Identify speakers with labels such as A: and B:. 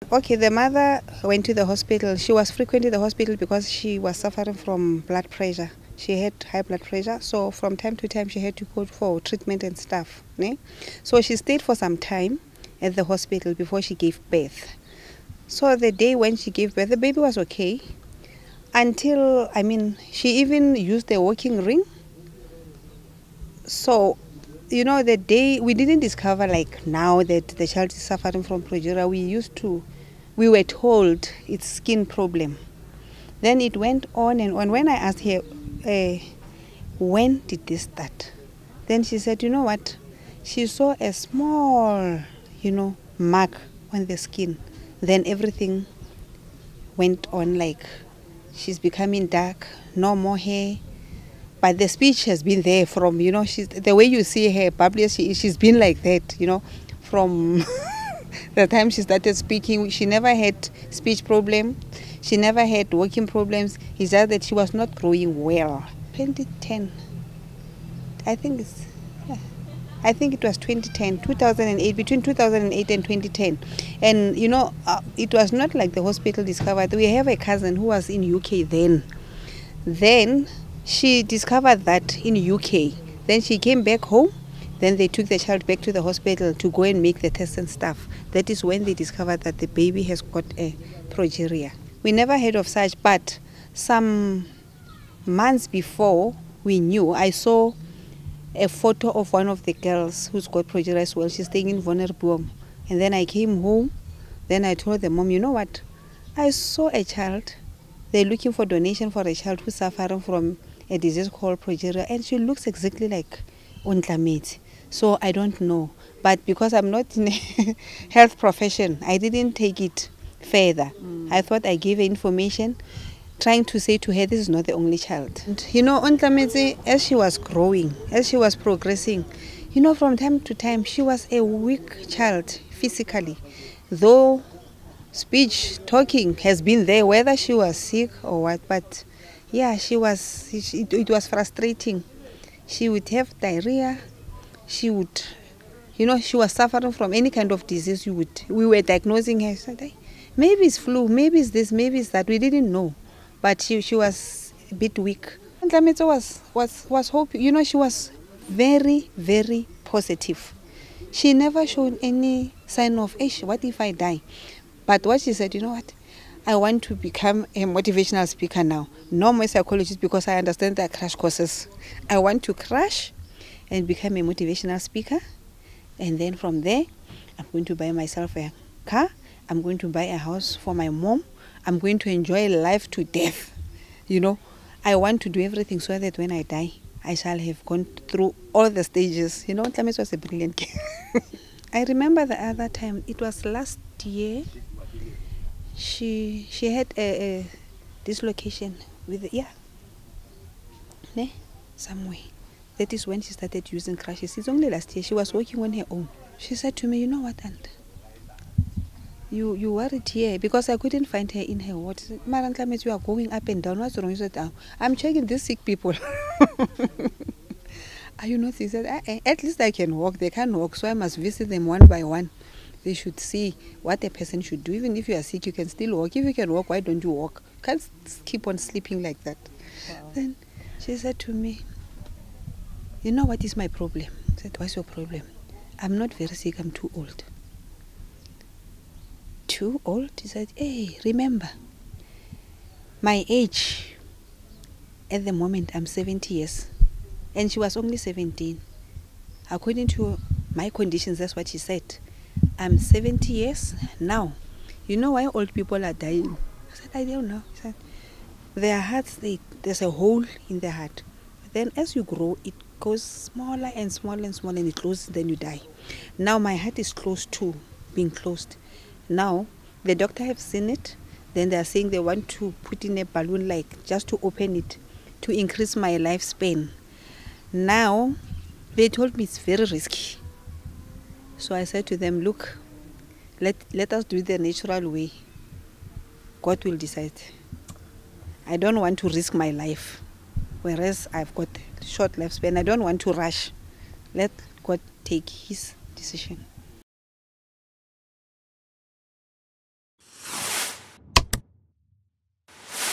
A: Okay, the mother went to the hospital. She was frequently the hospital because she was suffering from blood pressure. She had high blood pressure, so from time to time she had to go for treatment and stuff. Ne? So she stayed for some time at the hospital before she gave birth. So the day when she gave birth, the baby was okay until, she even used a walking ring. So, the day we didn't discover like now that the child is suffering from progeria, we were told it's skin problem. Then it went on and on. When I asked her, when did this start? Then she said, you know what? She saw a small, mark on the skin. Then everything went on, like she's becoming dark, no more hair. But the speech has been there from, she's the way you see her bubbly, she's been like that, from the time she started speaking. She never had speech problem. She never had walking problems. It's just that she was not growing well. 2010, I think it was 2010, 2008, between 2008 and 2010. And, it was not like the hospital discovered. We have a cousin who was in UK then. Then she discovered that in UK. Then she came back home. Then they took the child back to the hospital to go and make the tests and stuff. That is when they discovered that the baby has got a progeria. We never heard of such, but some months before we knew, I saw a photo of one of the girls who's got progeria as well. She's staying in Vonnerboom. And then I came home. Then I told the mom, you know what? I saw a child. They're looking for donation for a child who's suffering from a disease called progeria. And she looks exactly like Ontlametse. So I don't know. But because I'm not in a health profession, I didn't take it further. I thought I gave her information, trying to say to her, this is not the only child. And, Ontlametse, as she was growing, as she was progressing, from time to time, she was a weak child physically. Though speech, talking has been there, whether she was sick or what. But yeah, it was frustrating. She would have diarrhea. She would, she was suffering from any kind of disease. We were diagnosing her. Said, hey, maybe it's flu, maybe it's this, maybe it's that. We didn't know. But she was a bit weak. Ontlametse was hoping, she was very, very positive. She never showed any sign of, what if I die? But what she said, you know what? I want to become a motivational speaker now. No more psychologist, because I understand the crash courses. I want to crash and become a motivational speaker. And then from there, I'm going to buy myself a car. I'm going to buy a house for my mom. I'm going to enjoy life to death. I want to do everything so that when I die, I shall have gone through all the stages. Ontlametse was a brilliant girl. I remember the other time, it was last year, she had a dislocation with, somewhere. That is when she started using crutches. It's only last year. She was working on her own. She said to me, you know what, Aunt? You worried here because I couldn't find her in her ward. Mara Ontlametse, you are going up and down. What's wrong? She said, I'm checking these sick people. Are you not? He said, at least I can walk. They can't walk, so I must visit them one by one. They should see what a person should do. Even if you are sick, you can still walk. If you can walk, why don't you walk? You can't keep on sleeping like that. Wow. Then she said to me, you know what is my problem? I said, what's your problem? I'm not very sick, I'm too old. Too old? He said, hey, remember, my age, at the moment, I'm 70 years. And she was only 17. According to my conditions, that's what she said. I'm 70 years now. You know why old people are dying? I said, I don't know. He said, their hearts, there's a hole in their heart. Then as you grow, it goes smaller and smaller and smaller, and it closes, then you die. Now my heart is close to being closed. Now the doctor have seen it. Then they are saying they want to put in a balloon, like just to open it, to increase my lifespan. Now they told me it's very risky. So I said to them, look, let us do it the natural way. God will decide. I don't want to risk my life, whereas I've got short lifespan. I don't want to rush. Let God take his decision.